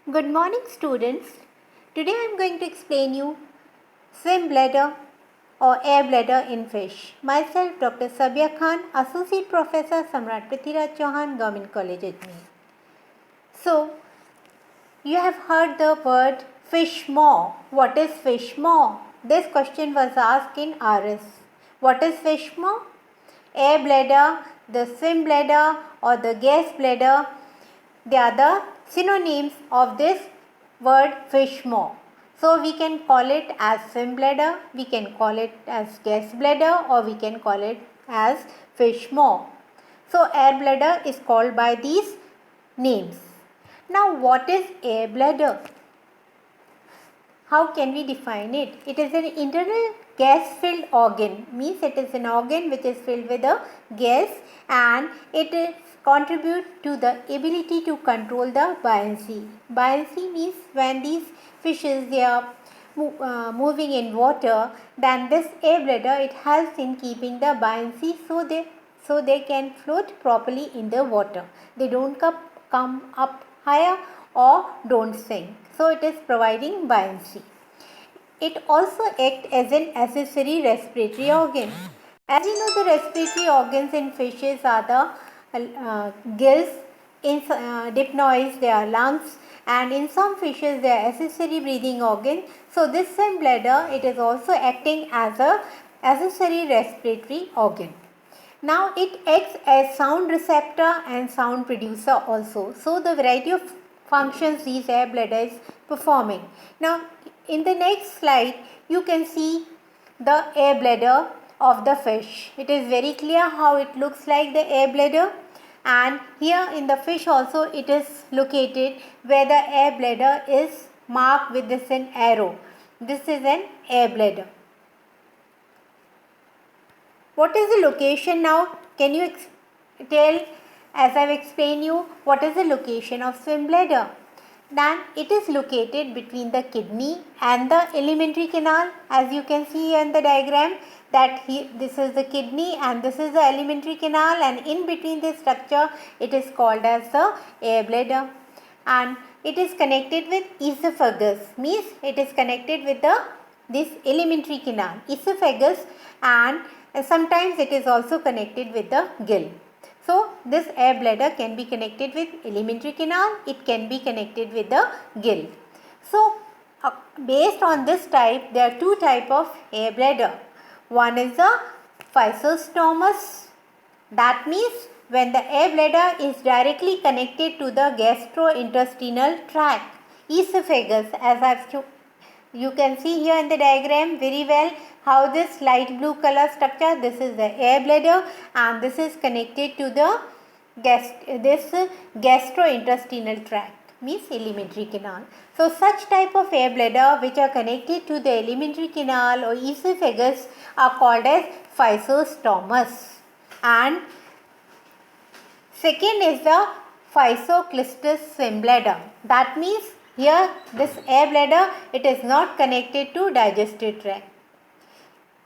Good morning, students. Today I am going to explain you swim bladder or air bladder in fish. Myself, Dr. Sabia Khan, Associate Professor, Samrat Prithviraj Chauhan, Government College, Ajmer. So, you have heard the word fish maw. What is fish maw? This question was asked in RS. What is fish maw? Air bladder, the swim bladder or the gas bladder, they are the synonyms of this word fish maw. So we can call it as swim bladder, we can call it as gas bladder, or we can call it as fish maw. So air bladder is called by these names. Now what is air bladder? How can we define it? It is an internal gas filled organ, means it is an organ which is filled with a gas, and it is contribute to the ability to control the buoyancy. Buoyancy means when these fishes they are moving in water, then this air bladder it helps in keeping the buoyancy so they can float properly in the water. They don't come up higher or don't sink. So it is providing buoyancy. It also acts as an accessory respiratory organ. As you know, the respiratory organs in fishes are the gills, in dipnoids they are lungs, and in some fishes they are accessory breathing organ. So this swim bladder it is also acting as a accessory respiratory organ. Now it acts as sound receptor and sound producer also. So the variety of functions these air bladder is performing. Now in the next slide you can see the air bladder of the fish. It is very clear how it looks like the air bladder, and here in the fish also it is located where the air bladder is marked with this an arrow. This is an air bladder. What is the location now? Can you tell, as I have explained you, what is the location of swim bladder? Then it is located between the kidney and the alimentary canal. As you can see here in the diagram that this is the kidney and this is the alimentary canal, and in between this structure it is called as the air bladder, and it is connected with esophagus, means it is connected with this alimentary canal, esophagus, and sometimes it is also connected with the gill. So this air bladder can be connected with alimentary canal, it can be connected with the gill. So based on this type, there are two types of air bladder. One is the physostomus, that means when the air bladder is directly connected to the gastrointestinal tract, esophagus, as you can see here in the diagram very well how this light blue color structure, this is the air bladder and this is connected to the gastrointestinal tract, means alimentary canal. So such type of air bladder which are connected to the alimentary canal or esophagus are called as physostomus. And second is the physoclistus swim bladder. That means here this air bladder it is not connected to digestive tract.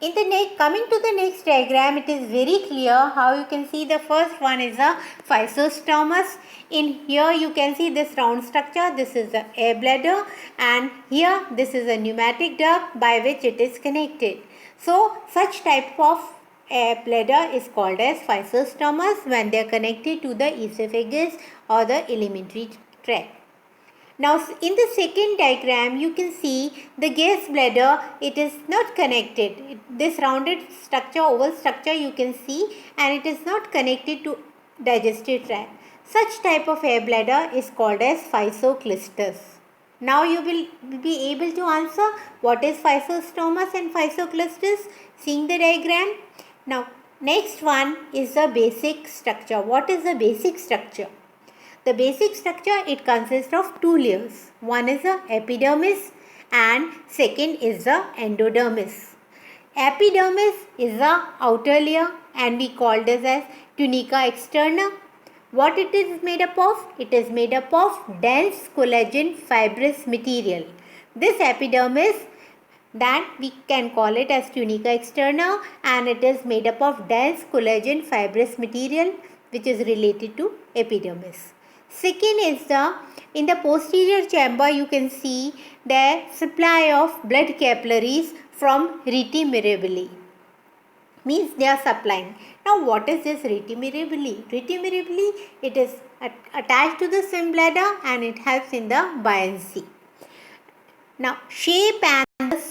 In the coming to the next diagram, it is very clear how you can see the first one is the physostomus. In here you can see this round structure, this is the air bladder, and here this is a pneumatic duct by which it is connected. So such type of air bladder is called as physostomus when they are connected to the esophagus or the alimentary tract. Now in the second diagram you can see the gas bladder, it is not connected. This rounded structure, oval structure you can see, and it is not connected to digestive tract. Such type of air bladder is called as physoclistus. Now you will be able to answer what is physostomus and physoclistus seeing the diagram. Now next one is the basic structure. What is the basic structure? The basic structure it consists of two layers. One is the epidermis and second is the endodermis. Epidermis is the outer layer and we call this as tunica externa. What it is made up of? It is made up of dense collagen fibrous material. This epidermis that we can call it as tunica externa, and it is made up of dense collagen fibrous material which is related to epidermis. Second is in the posterior chamber you can see the supply of blood capillaries from rete mirabili. Means they are supplying. Now what is this rete mirabili? Rete mirabili, it is attached to the swim bladder and it helps in the buoyancy. Now shape and the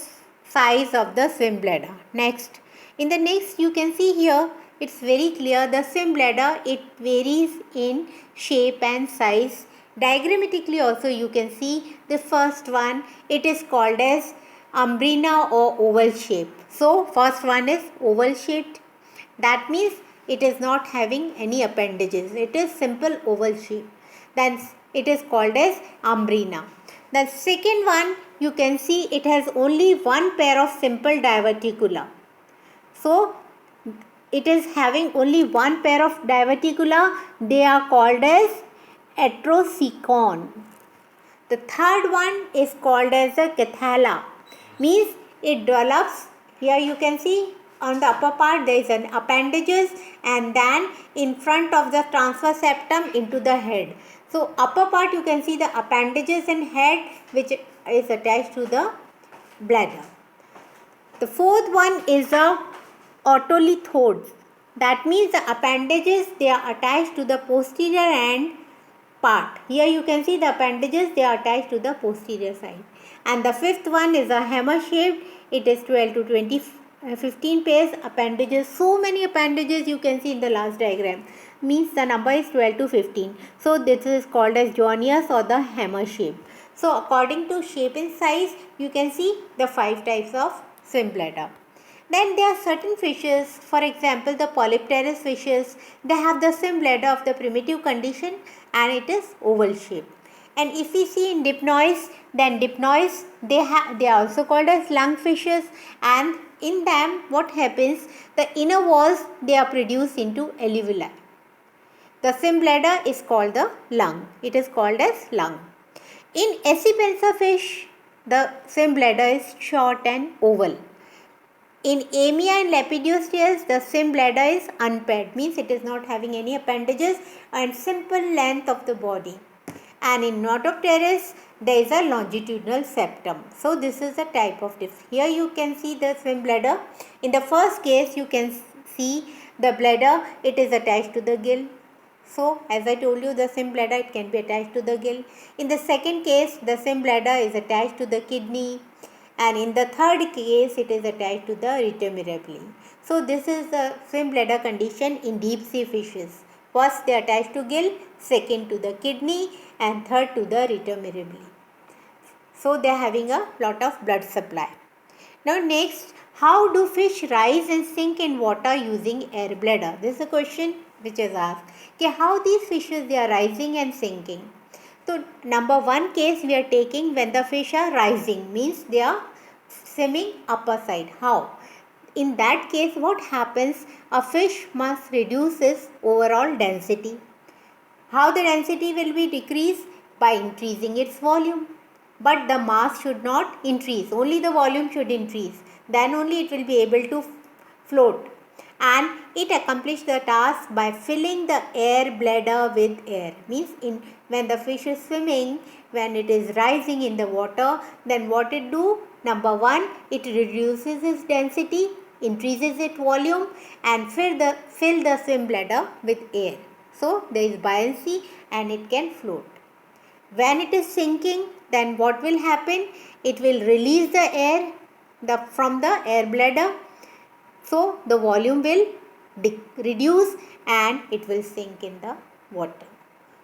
size of the swim bladder. Next, in the next you can see here, it's very clear the swim bladder, it varies in shape and size. Diagrammatically also you can see the first one, it is called as umbrina or oval shape. So first one is oval shaped. That means it is not having any appendages. It is simple oval shape. Then it is called as umbrina. The second one you can see it has only one pair of simple diverticula. So it is having only one pair of diverticula. They are called as atrocecon. The third one is called as a cathala. Means it develops, here you can see on the upper part there is an appendages and then in front of the transverse septum into the head. So upper part you can see the appendages and head which is attached to the bladder. The fourth one is a otolithodes. That means the appendages they are attached to the posterior end part. Here you can see the appendages they are attached to the posterior side. And the fifth one is a hammer shaped. It is 12 to 15 pairs appendages. So many appendages you can see in the last diagram. Means the number is 12 to 15. So this is called as Jonius or the hammer shape. So according to shape and size you can see the 5 types of swim bladder. Then there are certain fishes, for example the polypterous fishes, they have the swim bladder of the primitive condition and it is oval shape. And if we see in dipnoids, then dipnoids they are also called as lung fishes, and in them what happens, the inner walls they are produced into alveoli. The swim bladder is called the lung. It is called as lung. In Accipensa fish, the swim bladder is short and oval. In Amia and Lepidosteias, the swim bladder is unpaired, means it is not having any appendages and simple length of the body. And in Notopteris, there is a longitudinal septum. So this is a type of diff. Here you can see the swim bladder. In the first case, you can see the bladder, it is attached to the gill. So as I told you, the swim bladder, it can be attached to the gill. In the second case, the swim bladder is attached to the kidney. And in the third case, it is attached to the rete mirabili. So this is the swim bladder condition in deep sea fishes. First they are attached to gill, second to the kidney, and third to the rete mirabili. So they are having a lot of blood supply. Now next, how do fish rise and sink in water using air bladder? This is a question which is asked. Okay, how these fishes they are rising and sinking? So number one case we are taking when the fish are rising, means they are swimming upper side. How? In that case what happens? A fish must reduce its overall density. How the density will be decreased? By increasing its volume. But the mass should not increase, only the volume should increase. Then only it will be able to float. And it accomplishes the task by filling the air bladder with air. Means when the fish is swimming, when it is rising in the water, then what it do? Number one, it reduces its density, increases its volume and fill the swim bladder with air. So there is buoyancy and it can float. When it is sinking, then what will happen? It will release the air from the air bladder. So the volume will reduce and it will sink in the water.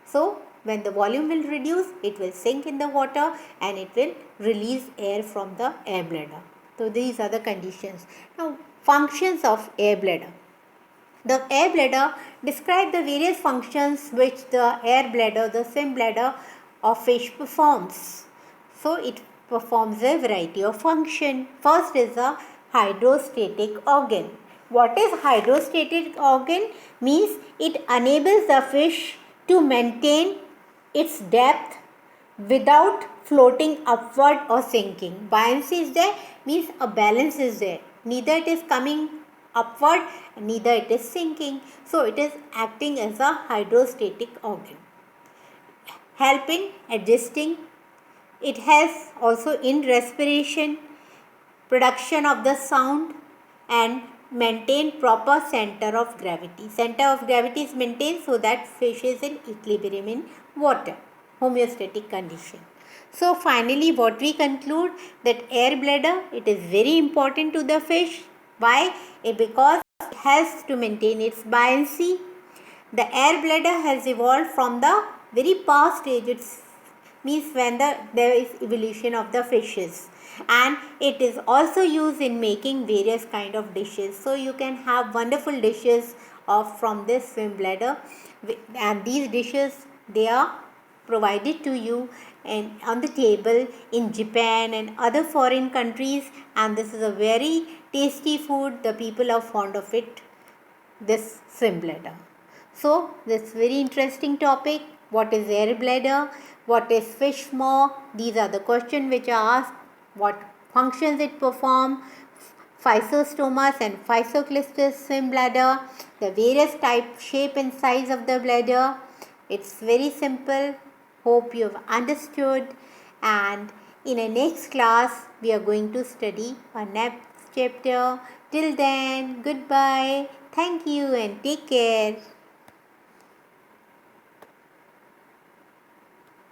So when the volume will reduce, it will sink in the water and it will release air from the air bladder. So these are the conditions. Now functions of air bladder. The air bladder describes the various functions which the air bladder, the swim bladder of fish performs. So it performs a variety of function. First is a hydrostatic organ. What is hydrostatic organ? Means it enables the fish to maintain its depth without floating upward or sinking. Buoyancy is there, means a balance is there. Neither it is coming upward, neither it is sinking. So it is acting as a hydrostatic organ. help in adjusting. It helps also in respiration, production of the sound, and maintain proper center of gravity. Center of gravity is maintained so that fish is in equilibrium in water, homeostatic condition. So finally what we conclude, that air bladder, it is very important to the fish. Why? Because it helps to maintain its buoyancy. The air bladder has evolved from the very past age. It means when there is evolution of the fishes, and it is also used in making various kind of dishes. So you can have wonderful dishes from this swim bladder, and these dishes, they are provided to you and on the table in Japan and other foreign countries, and this is a very tasty food. The people are fond of it, this swim bladder. So this very interesting topic. What is air bladder? What is fish maw? These are the questions which are asked. What functions it perform? Physostomas and Physoclystis swim bladder. The various type, shape and size of the bladder. It's very simple. Hope you have understood. And in a next class, we are going to study our next chapter. Till then, goodbye. Thank you and take care.